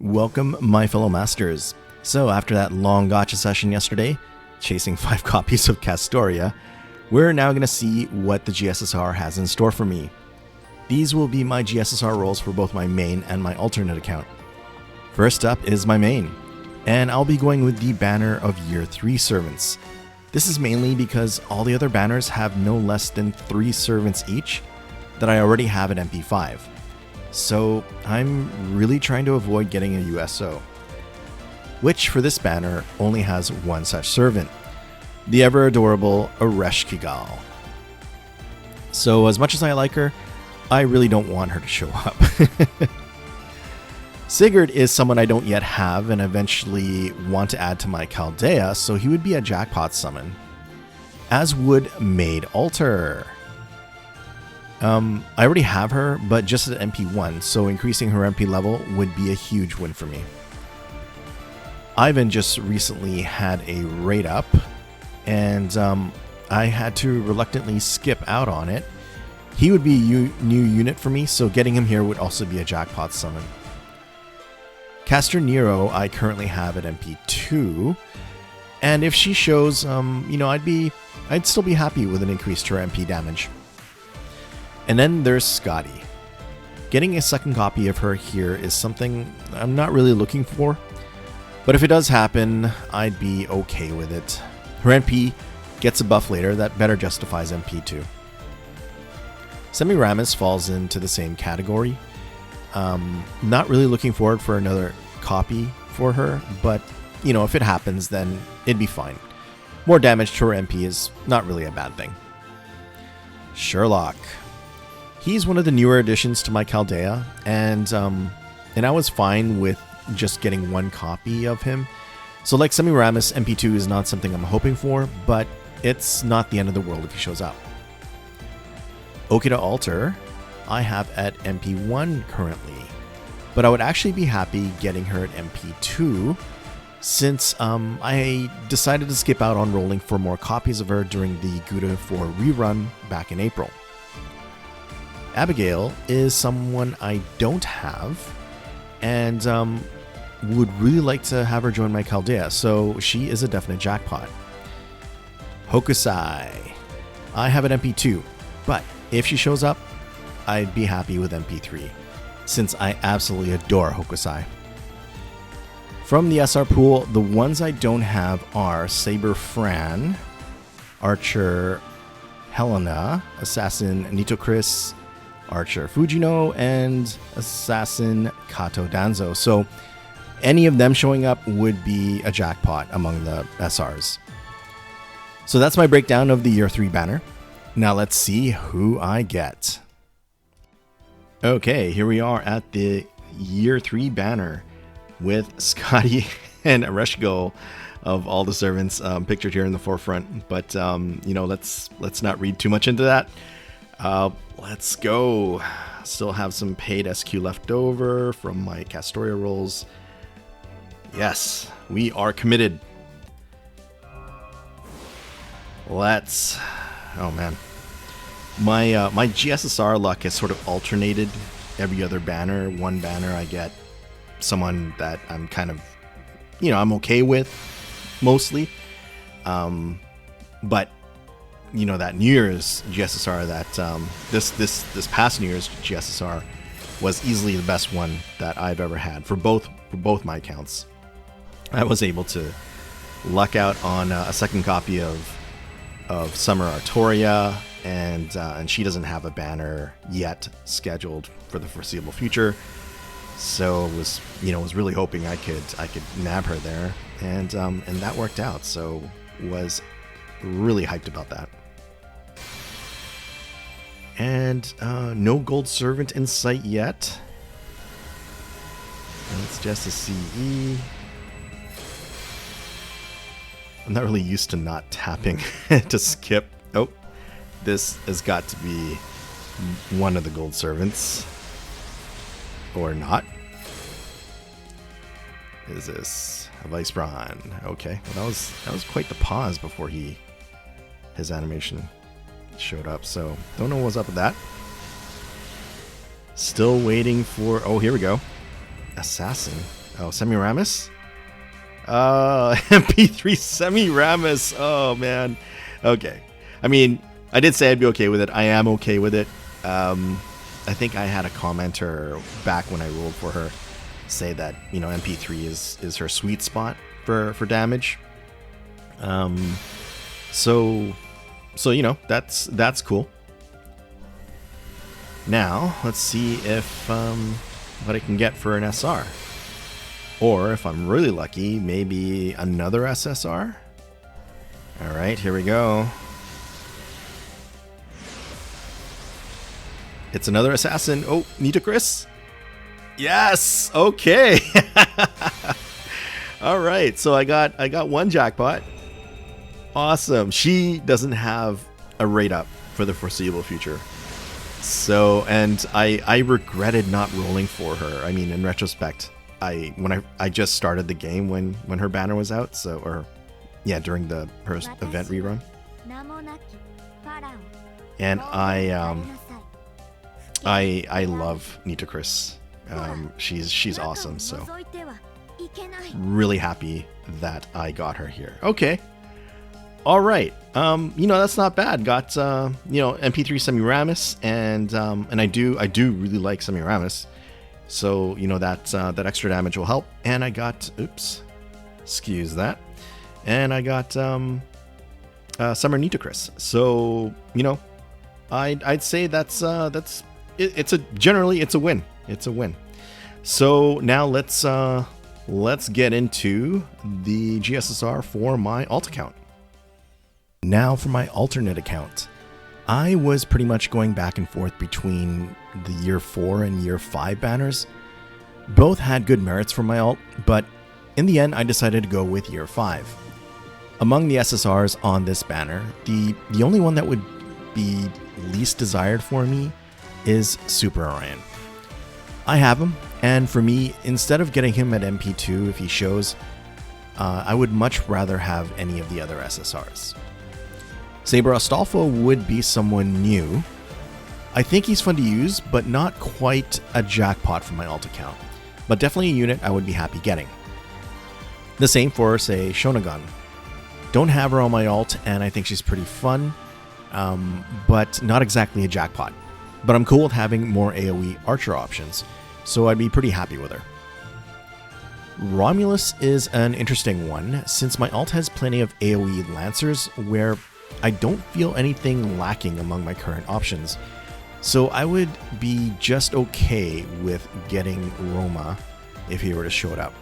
Welcome, my fellow masters. So after that long gacha session yesterday, chasing 5 copies of Castoria, we're now going to see what the GSSR has in store for me. These will be my GSSR rolls for both my main and my alternate account. First up is my main, and I'll be going with the banner of Year 3 servants. This is mainly because all the other banners have no less than 3 servants each that I already have at MP5. So I'm really trying to avoid getting a USO, which for this banner only has one such servant, the ever adorable Ereshkigal. So as much as I like her, I really don't want her to show up. Sigurd is someone I don't yet have and eventually want to add to my Chaldea, so he would be a jackpot summon. As would Maid Alter. I already have her, but just at MP1, so increasing her MP level would be a huge win for me. Ivan just recently had a raid up, and I had to reluctantly skip out on it. He would be a new unit for me, so getting him here would also be a jackpot summon. Caster Nero I currently have at MP2, and if she shows, I'd still be happy with an increase to her MP damage. And then there's Scotty. Getting a second copy of her here is something I'm not really looking for, but if it does happen, I'd be okay with it. Her MP gets a buff later that better justifies MP2. Semiramis falls into the same category. Not really looking forward for another copy for her, but if it happens, then it'd be fine. More damage to her MP is not really a bad thing. Sherlock. He's one of the newer additions to my Chaldea, and I was fine with just getting one copy of him. So like Semiramis, MP2 is not something I'm hoping for, but it's not the end of the world if he shows up. Okita Alter, I have at MP1 currently, but I would actually be happy getting her at MP2 since I decided to skip out on rolling for more copies of her during the Gouda 4 rerun back in April. Abigail is someone I don't have, and would really like to have her join my Chaldea, so she is a definite jackpot. Hokusai, I have an MP2, but if she shows up, I'd be happy with MP3, since I absolutely adore Hokusai. From the SR Pull, the ones I don't have are Saber Fran, Archer Helena, Assassin Nito Chris, Archer Fujino, and Assassin Kato Danzo. So any of them showing up would be a jackpot among the SRs. So that's my breakdown of the Year 3 banner. Now let's see who I get. Okay, here we are at the Year 3 banner with Scotty and Ereshkigal of all the servants pictured here in the forefront. But let's not read too much into that. Let's go. Still have some paid SQ left over from my Castoria Rolls. Yes, we are committed. Oh man. My GSSR luck has sort of alternated every other banner. One banner I get someone that I'm kind of, I'm okay with mostly. But that New Year's GSSR that this past New Year's GSSR was easily the best one that I've ever had for both my accounts. I was able to luck out on a second copy of Summer Artoria, and she doesn't have a banner yet scheduled for the foreseeable future. So was really hoping I could nab her there, and that worked out. So was really hyped about that. And no gold servant in sight yet. And it's just a CE. I'm not really used to not tapping to skip. Oh, this has got to be one of the gold servants. Or not. Is this a Vice Brawn? Okay, well, that was quite the pause before his animation showed up, so don't know what's up with that. Still waiting for... Oh, here we go. Assassin. Oh, Semiramis? MP3 Semiramis. Oh, man. Okay. I mean, I did say I'd be okay with it. I am okay with it. I think I had a commenter back when I rolled for her say that, you know, MP3 is her sweet spot for damage. So you know, that's cool. Now, let's see if what I can get for an SR. Or if I'm really lucky, maybe another SSR. All right, here we go. It's another assassin. Oh, Nita Chris. Yes. Okay. All right. So I got one jackpot. Awesome. She doesn't have a rate up for the foreseeable future. So, and I regretted not rolling for her. I mean, in retrospect, when I just started the game when her banner was out. So, or yeah, during her event rerun. And I love Nita Chris. She's awesome. So really happy that I got her here. Okay. All right. You know, that's not bad. Got you know, MP3 Semiramis, and I do really like Semiramis. So, you know, that extra damage will help. And I got, oops, excuse that. And I got Summer Nita Chris. So, you know, I'd say that's generally it's a win. It's a win. So now let's get into the GSSR for my alt account. Now for my alternate account. I was pretty much going back and forth between the year 4 and year 5 banners. Both had good merits for my alt, but in the end I decided to go with year 5. Among the SSRs on this banner, the only one that would be least desired for me is Super Orion. I have him, and for me, instead of getting him at MP2 if he shows, I would much rather have any of the other SSRs. Saber Astolfo would be someone new. I think he's fun to use, but not quite a jackpot for my alt account, but definitely a unit I would be happy getting. The same for, say, Shonagon. Don't have her on my alt, and I think she's pretty fun, but not exactly a jackpot. But I'm cool with having more AoE archer options, so I'd be pretty happy with her. Romulus is an interesting one, since my alt has plenty of AoE Lancers where I don't feel anything lacking among my current options, so I would be just okay with getting Roma if he were to show it up.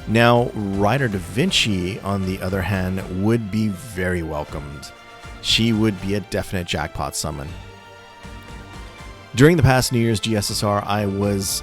Now, Ryder Da Vinci, on the other hand, would be very welcomed. She would be a definite jackpot summon. During the past New Year's GSSR, I was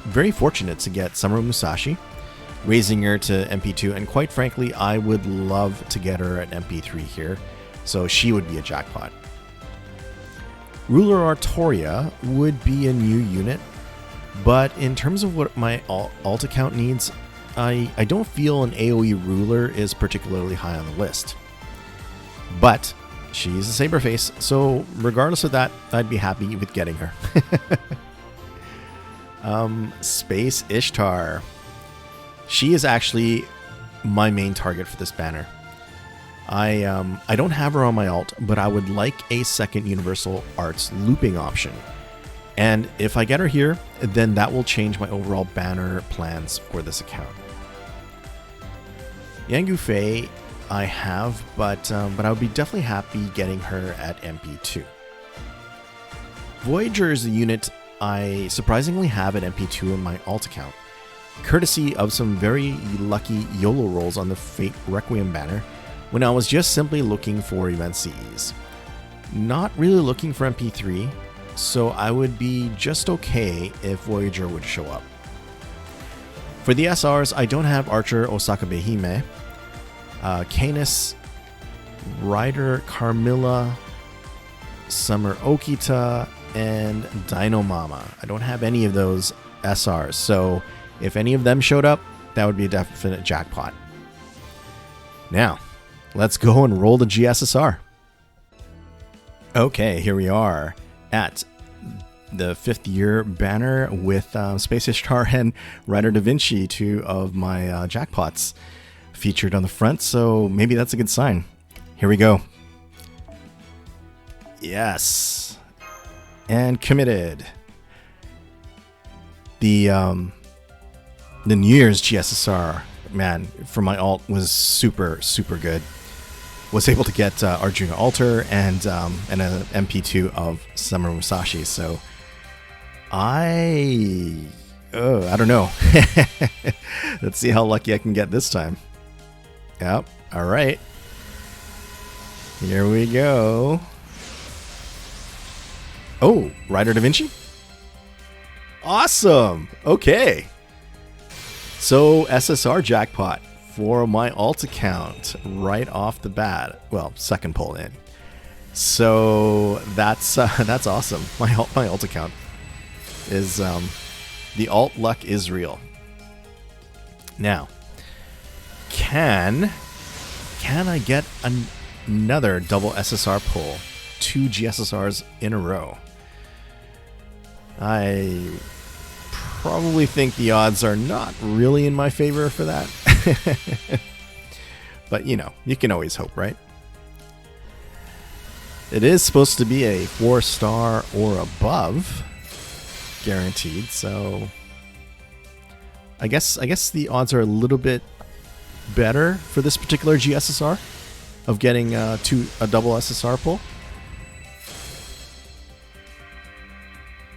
very fortunate to get Summer Musashi, raising her to MP2, and quite frankly, I would love to get her at MP3 here, so she would be a jackpot. Ruler Artoria would be a new unit, but in terms of what my alt account needs, I don't feel an AoE ruler is particularly high on the list. But she's a Saberface, so regardless of that, I'd be happy with getting her. Space Ishtar. She is actually my main target for this banner. I don't have her on my alt, but I would like a second Universal Arts looping option. And if I get her here, then that will change my overall banner plans for this account. Yangu Fei I have, but I would be definitely happy getting her at MP2. Voyager is a unit I surprisingly have at MP2 in my alt account, courtesy of some very lucky YOLO rolls on the Fate Requiem banner when I was just simply looking for event CEs. Not really looking for MP3, so I would be just okay if Voyager would show up. For the SRs, I don't have Archer Osaka Behime, Canis, Ryder Carmilla, Summer Okita, and Dino Mama. I don't have any of those SRs, so if any of them showed up, that would be a definite jackpot. Now, let's go and roll the GSSR. Okay, here we are at the 5th year banner with Space Ishtar and Rider Da Vinci, 2 of my jackpots featured on the front, so maybe that's a good sign. Here we go. Yes. And committed. The New Year's GSSR, man, for my alt was super good. Was able to get Arjuna Altar and an MP2 of Summer Musashi, so I don't know. Let's see how lucky I can get this time. Yep, alright. Here we go. Oh, Rider Da Vinci? Awesome! Okay. So, SSR jackpot for my alt account right off the bat. Well, second pull in. So, that's awesome. My alt account is, the alt luck is real. Now, can I get another double SSR pull? 2 GSSRs in a row. I probably think the odds are not really in my favor for that. But, you know, you can always hope, right? It is supposed to be a 4-star or above, guaranteed, so I guess the odds are a little bit better for this particular GSSR of getting a double SSR pull.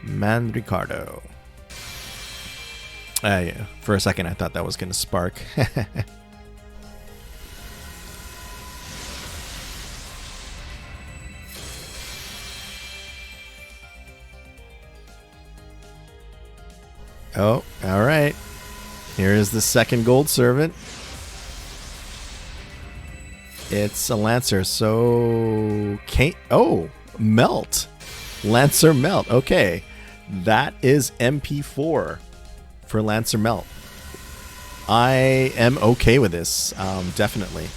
Man Ricardo. Yeah, for a second I thought that was going to spark. Oh, alright. Here is the second gold servant. It's a Lancer, so... Oh, Melt. Lancer Melt, okay. That is MP4 for Lancer Melt. I am okay with this, definitely.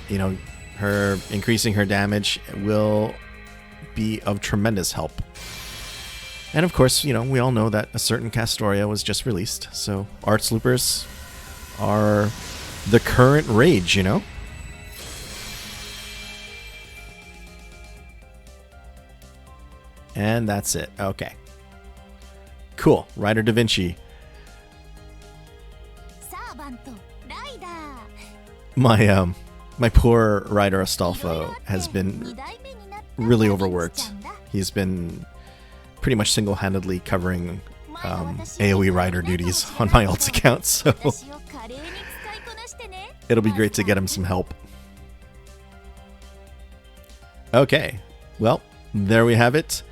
You know, her increasing her damage will be of tremendous help. And of course, you know, we all know that a certain Castoria was just released, so Arts Loopers are the current rage, you know? And that's it. Okay. Cool. Rider Da Vinci. My poor Rider Astolfo has been really overworked. He's been pretty much single-handedly covering AoE Rider duties on my alt account, so it'll be great to get him some help. Okay. Well, there we have it.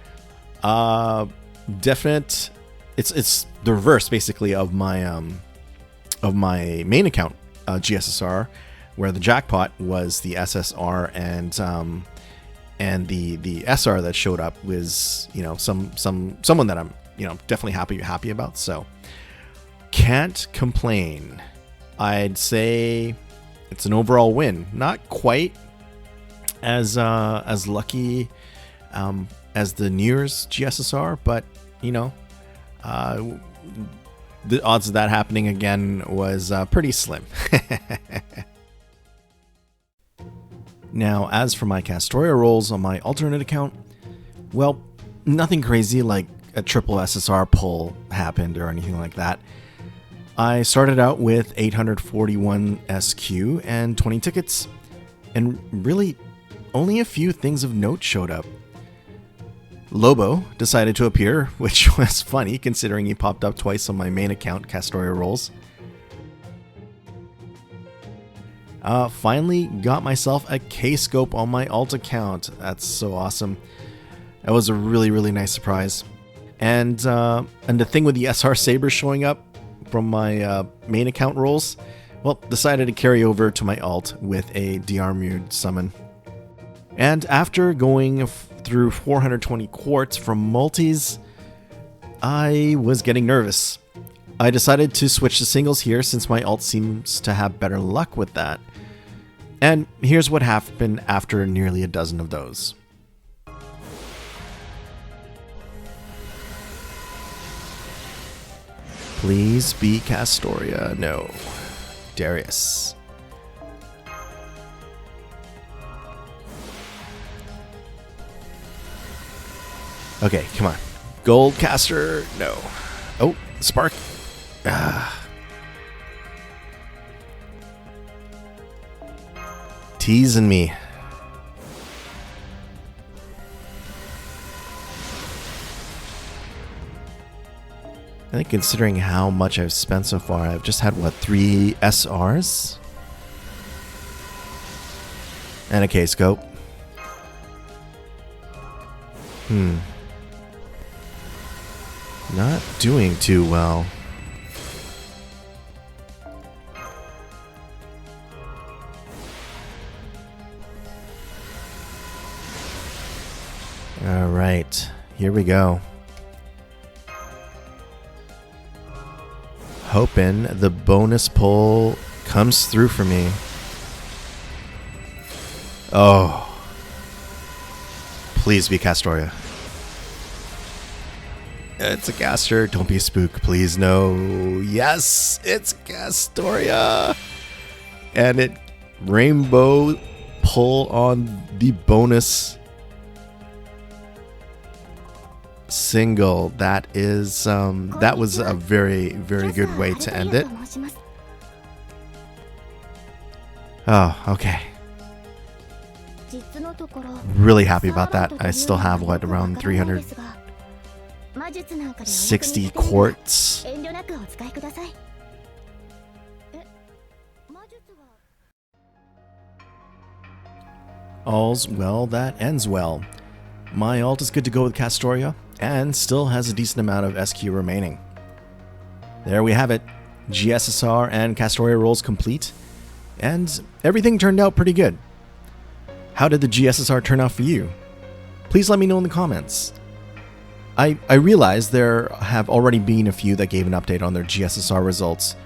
Definite. It's the reverse basically of my main account GSSR, where the jackpot was the SSR and the SR that showed up was, you know, someone that I'm, you know, definitely happy about. So can't complain. I'd say it's an overall win. Not quite as lucky as the New Year's GSSR, but you know, the odds of that happening again was pretty slim. Now, as for my Castoria Rolls on my alternate account, well, nothing crazy like a triple SSR pull happened or anything like that. I started out with 841 SQ and 20 tickets, and really only a few things of note showed up. Lobo decided to appear, which was funny considering he popped up twice on my main account, Castoria Rolls. Finally got myself a K-scope on my alt account. That's so awesome. That was a really nice surprise. And the thing with the SR Saber showing up from my main account rolls, well, decided to carry over to my alt with a de-armored summon. And after going through 420 quartz from multis, I was getting nervous. I decided to switch to singles here since my alt seems to have better luck with that. And here's what happened after nearly a dozen of those. Please be Castoria. No. Darius. Okay, come on. Gold caster. No. Oh, spark. Teasing me. I think considering how much I've spent so far, I've just had, what, 3 SRs? And a K-scope. Not doing too well. Alright, here we go. Hoping the bonus pull comes through for me. Oh. Please be Castoria. It's a caster. Don't be a spook. Please, no. Yes, it's Castoria. And it rainbow pull on the bonus single. That is that was a very, very good way to end it. Oh, okay. Really happy about that. I still have, what, around 360 quartz. All's well that ends well. My ult is good to go with Castoria, and still has a decent amount of SQ remaining. There we have it. GSSR and Castoria Rolls complete, and everything turned out pretty good. How did the GSSR turn out for you? Please let me know in the comments. I realize there have already been a few that gave an update on their GSSR results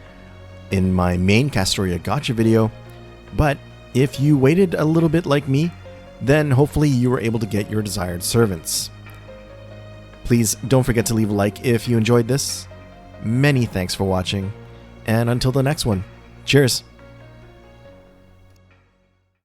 in my main Castoria Gotcha video, but if you waited a little bit like me, then hopefully you were able to get your desired servants. Please don't forget to leave a like if you enjoyed this. Many thanks for watching, and until the next one, cheers!